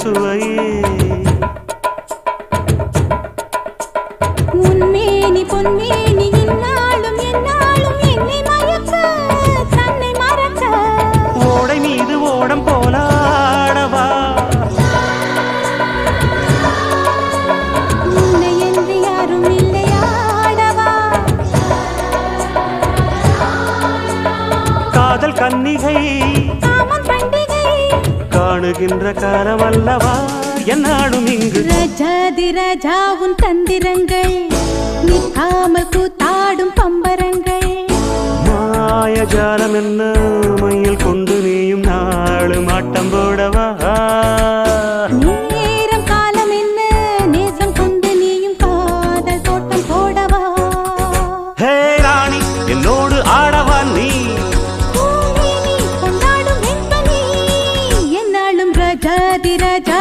சுவையே உன்மேனி பொன்மேனி இந்நாளும் எந்நாளும் என்னை மயக்க தன்னை மறக்க ஓடை மீது ஓடம் போலாடவா உன்னை என்று யாரும் இல்லையாடவா காதல் கன்னிகை காமம் பண்டிகை காணுகின்ற காலம் அல்லவா என்னாடும் இங்கு ரஜாதி ராஜா உன் தந்திரங்கள் நிற்காமல் கூத்தாடும் பம்பரங்கள் மாயஜாலம் என்ன மையில் கொண்டு நீயும் நாளும் ஆட்டம் போடவா நேரம் காலம் என்ன நேசம் கொண்டு நீயும் காதல் தோட்டம் போடவா ஹே ராணி என்னோடு ஆடவா நீ பூமேனி கொண்டாடும் வெண்பனி என்னாலும் ரஜாதி ராஜா